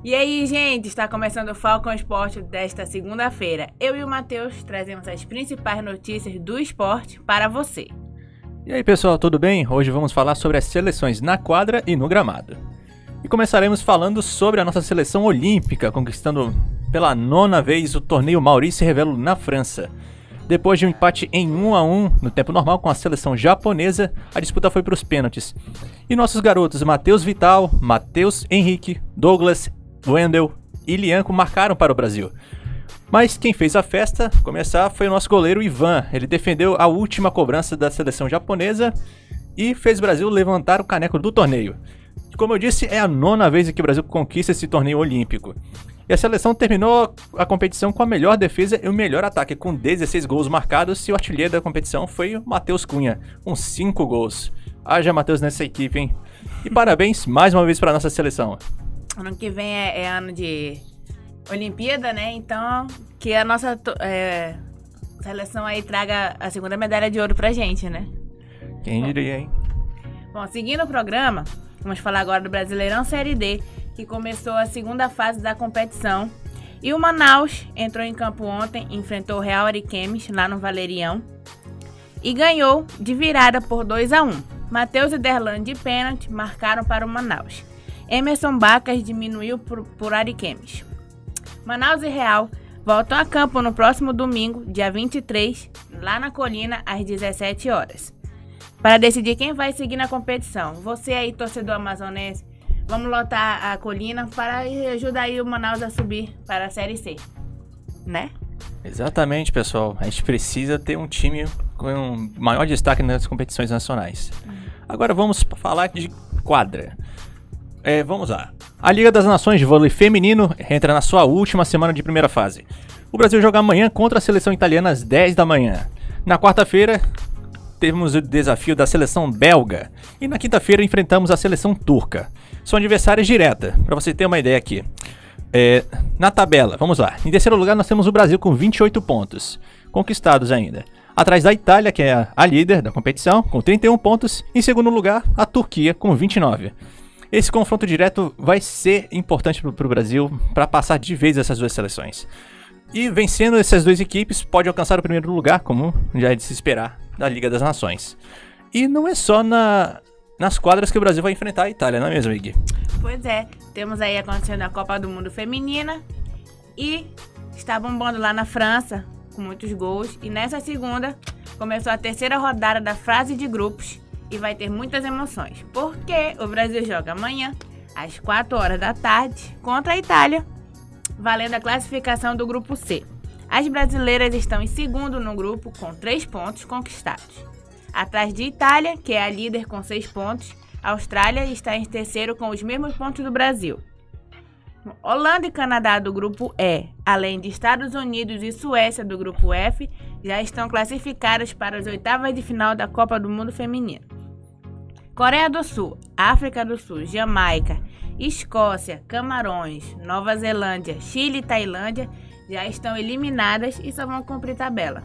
E aí, gente, está começando o Falcon Esporte desta segunda-feira. Eu e o Matheus trazemos as principais notícias do esporte para você. E aí, pessoal, tudo bem? Hoje vamos falar sobre as seleções na quadra e no gramado. E começaremos falando sobre a nossa seleção olímpica, conquistando pela 9ª vez o torneio Maurice Revello na França. Depois de um empate em 1-1 no tempo normal com a seleção japonesa, a disputa foi para os pênaltis. E nossos garotos Matheus Vital, Matheus Henrique, Douglas, Wendel e Lianco marcaram para o Brasil. Mas quem fez a festa começar foi o nosso goleiro Ivan. Ele defendeu a última cobrança da seleção japonesa e fez o Brasil levantar o caneco do torneio. Como eu disse, é a 9ª vez que o Brasil conquista esse torneio olímpico. E a seleção terminou a competição com a melhor defesa e o melhor ataque, com 16 gols marcados, e o artilheiro da competição foi o Matheus Cunha, com 5 gols. Haja Matheus nessa equipe, hein? E parabéns mais uma vez para a nossa seleção. Ano que vem é ano de Olimpíada, né? Então, que a nossa seleção aí traga a segunda medalha de ouro pra gente, né? Quem diria, hein? Bom, seguindo o programa, vamos falar agora do Brasileirão Série D, que começou a segunda fase da competição. E o Manaus entrou em campo ontem, enfrentou o Real Ariquemes, lá no Valerião, e ganhou de virada por 2-1. Matheus e Derlan de pênalti marcaram para o Manaus. Emerson Bacas diminuiu por Ariquemes. Manaus e Real voltam a campo no próximo domingo, dia 23, lá na Colina, às 17 horas. Para decidir quem vai seguir na competição. Você aí, torcedor amazonense, vamos lotar a Colina para ajudar aí o Manaus a subir para a Série C, né? Exatamente, pessoal. A gente precisa ter um time com um maior destaque nas competições nacionais. Agora vamos falar de quadra. Vamos lá. A Liga das Nações de Vôlei Feminino entra na sua última semana de primeira fase. O Brasil joga amanhã contra a seleção italiana às 10 da manhã. Na quarta-feira, temos o desafio da seleção belga. E na quinta-feira, enfrentamos a seleção turca. São adversários diretas, para você ter uma ideia aqui. Na tabela, vamos lá. Em terceiro lugar, nós temos o Brasil com 28 pontos, conquistados ainda. Atrás da Itália, que é a líder da competição, com 31 pontos. Em segundo lugar, a Turquia, com 29. Esse confronto direto vai ser importante para o Brasil para passar de vez essas duas seleções. E vencendo essas duas equipes, pode alcançar o primeiro lugar, como já é de se esperar, da Liga das Nações. E não é só nas quadras que o Brasil vai enfrentar a Itália, não é mesmo, Iggy? Pois é, temos aí acontecendo a Copa do Mundo Feminina e está bombando lá na França, com muitos gols. E nessa segunda, começou a terceira rodada da fase de grupos. E vai ter muitas emoções, porque o Brasil joga amanhã, às 4 horas da tarde, contra a Itália, valendo a classificação do grupo C. As brasileiras estão em segundo no grupo, com 3 pontos conquistados. Atrás de Itália, que é a líder com 6 pontos, a Austrália está em terceiro com os mesmos pontos do Brasil. Holanda e Canadá do grupo E, além de Estados Unidos e Suécia do grupo F, já estão classificadas para as oitavas de final da Copa do Mundo Feminino. Coreia do Sul, África do Sul, Jamaica, Escócia, Camarões, Nova Zelândia, Chile e Tailândia já estão eliminadas e só vão cumprir tabela.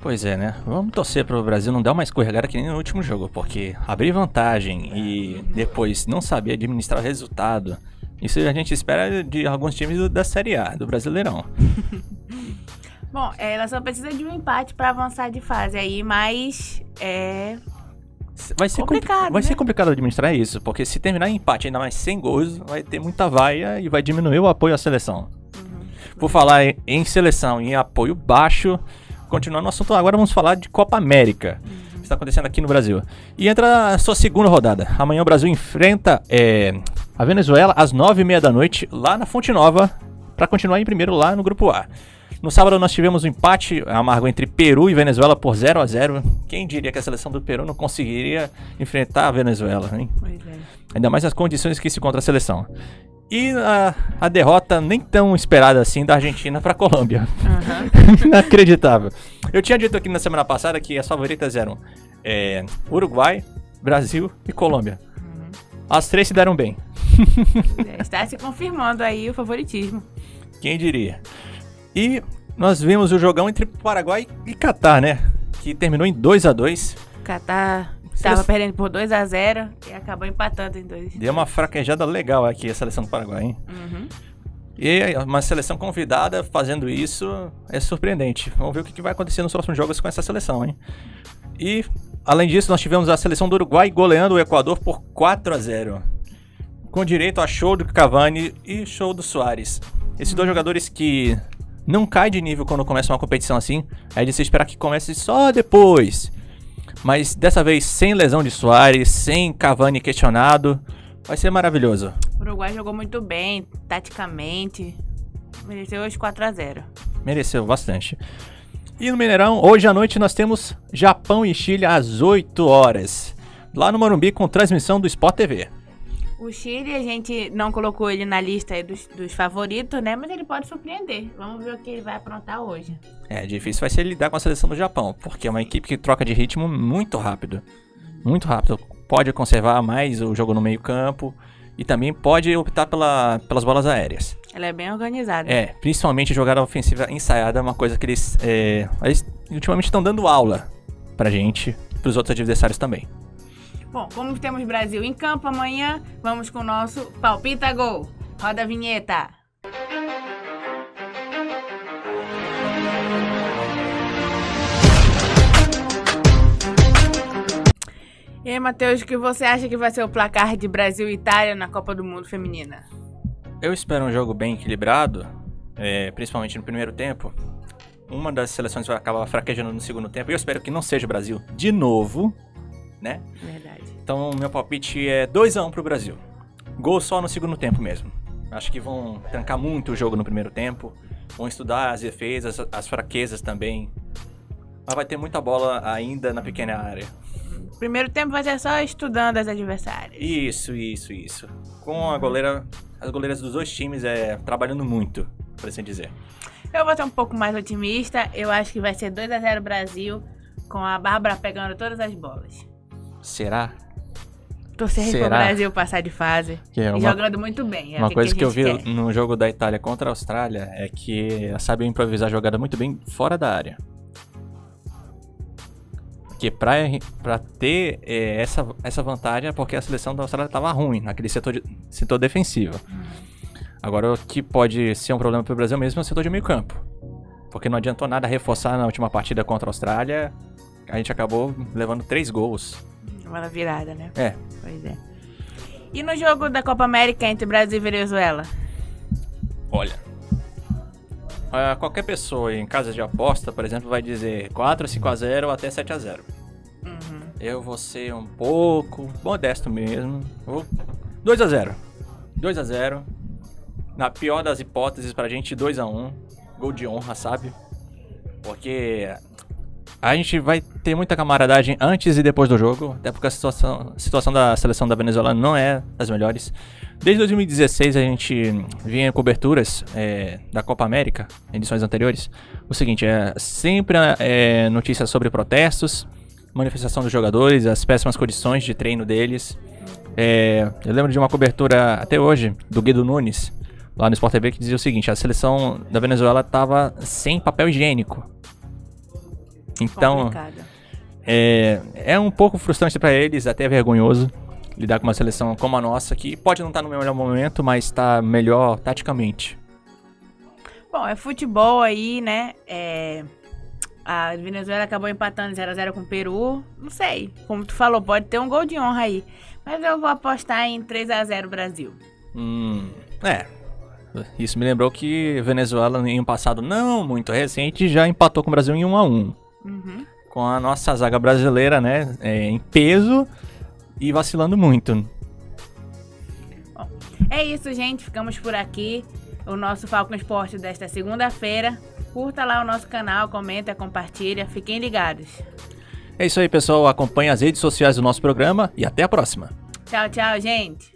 Pois é, né? Vamos torcer para o Brasil não dar uma escorregada que nem no último jogo, porque abrir vantagem e depois não saber administrar o resultado, isso a gente espera de alguns times da Série A, do Brasileirão. Bom, ela só precisa de um empate para avançar de fase aí, mas vai ser complicado, vai ser complicado administrar isso, porque se terminar em empate ainda mais sem gols, vai ter muita vaia e vai diminuir o apoio à seleção. Por falar em seleção e em apoio baixo, continuando o assunto, agora vamos falar de Copa América, que está acontecendo aqui no Brasil. E entra a sua segunda rodada. Amanhã o Brasil enfrenta a Venezuela às 9h30 da noite, lá na Fonte Nova, para continuar em primeiro lá no grupo A. No sábado nós tivemos um empate amargo entre Peru e Venezuela por 0-0. Quem diria que a seleção do Peru não conseguiria enfrentar a Venezuela, hein? Pois é. Ainda mais as condições que se encontra a seleção. E a derrota nem tão esperada assim da Argentina para a Colômbia. Inacreditável. Eu tinha dito aqui na semana passada que as favoritas eram Uruguai, Brasil e Colômbia. As três se deram bem. Está se confirmando aí o favoritismo. Quem diria? E nós vimos o jogão entre Paraguai e Catar, né? Que terminou em 2-2. Catar estava perdendo por 2-0 e acabou empatando em 2. Deu uma fraquejada legal aqui a seleção do Paraguai, hein? Uhum. E uma seleção convidada fazendo isso é surpreendente. Vamos ver o que vai acontecer nos próximos jogos com essa seleção, hein? E, além disso, nós tivemos a seleção do Uruguai goleando o Equador por 4-0. Com direito a show do Cavani e show do Suárez. Esses dois jogadores que não caem de nível quando começa uma competição assim, é de se esperar que comece só depois. Mas dessa vez sem lesão de Suárez, sem Cavani questionado, vai ser maravilhoso. O Uruguai jogou muito bem, taticamente, mereceu os 4-0. Mereceu bastante. E no Mineirão, hoje à noite nós temos Japão e Chile às 8 horas. Lá no Morumbi com transmissão do Sport TV. O Chile, a gente não colocou ele na lista aí dos favoritos, né? Mas ele pode surpreender. Vamos ver o que ele vai aprontar hoje. É, difícil vai ser lidar com a seleção do Japão, porque é uma equipe que troca de ritmo muito rápido. Muito rápido. Pode conservar mais o jogo no meio campo e também pode optar pelas bolas aéreas. Ela é bem organizada. É, principalmente jogada ofensiva ensaiada é uma coisa que eles ultimamente estão dando aula pra gente, pros outros adversários também. Bom, como temos Brasil em campo amanhã, vamos com o nosso Palpita Gol. Roda a vinheta. E aí, Matheus, o que você acha que vai ser o placar de Brasil e Itália na Copa do Mundo Feminina? Eu espero um jogo bem equilibrado, principalmente no primeiro tempo. Uma das seleções vai acabar fraquejando no segundo tempo. E eu espero que não seja o Brasil de novo, né? Verdade. Então, meu palpite é 2-1 pro Brasil. Gol só no segundo tempo mesmo. Acho que vão trancar muito o jogo no primeiro tempo. Vão estudar as defesas, as fraquezas também. Mas vai ter muita bola ainda na pequena área. Primeiro tempo vai ser só estudando as adversárias. Isso. Com as goleiras dos dois times trabalhando muito, por assim dizer. Eu vou ser um pouco mais otimista. Eu acho que vai ser 2-0 Brasil, com a Bárbara pegando todas as bolas. Será? Torcer pro Brasil passar de fase. E jogando muito bem. Uma coisa que eu vi no jogo da Itália contra a Austrália é que ela sabe improvisar a jogada muito bem fora da área. Porque pra ter essa vantagem é porque a seleção da Austrália estava ruim naquele setor defensivo. Agora o que pode ser um problema pro Brasil mesmo é o setor de meio campo. Porque não adiantou nada reforçar na última partida contra a Austrália. A gente acabou levando 3 gols. Uma virada, né? É. Pois é. E no jogo da Copa América entre Brasil e Venezuela? Olha, qualquer pessoa em casa de aposta, por exemplo, vai dizer 4, 5-0 ou até 7-0. Uhum. Eu vou ser um pouco modesto mesmo. 2-0. 2-0. Na pior das hipóteses pra gente, 2-1. Gol de honra, sabe? Porque a gente vai ter muita camaradagem antes e depois do jogo, até porque a situação da seleção da Venezuela não é das melhores. Desde 2016 a gente vinha em coberturas da Copa América, em edições anteriores. O seguinte, sempre notícias sobre protestos, manifestação dos jogadores, as péssimas condições de treino deles. Eu lembro de uma cobertura até hoje do Guido Nunes, lá no Sport TV, que dizia o seguinte: a seleção da Venezuela estava sem papel higiênico. Então, é um pouco frustrante para eles, até vergonhoso, lidar com uma seleção como a nossa, que pode não estar no melhor momento, mas está melhor taticamente. Bom, é futebol aí, né? A Venezuela acabou empatando 0-0 com o Peru. Não sei, como tu falou, pode ter um gol de honra aí. Mas eu vou apostar em 3-0 Brasil. Isso me lembrou que Venezuela, em um passado não muito recente, já empatou com o Brasil em 1-1. Uhum. Com a nossa zaga brasileira, né, em peso e vacilando muito. Bom, é isso, gente. Ficamos por aqui. O nosso Falcon Esporte desta segunda-feira. Curta lá o nosso canal, comenta, compartilha. Fiquem ligados. É isso aí, pessoal. Acompanhe as redes sociais do nosso programa e até a próxima. Tchau, tchau, gente.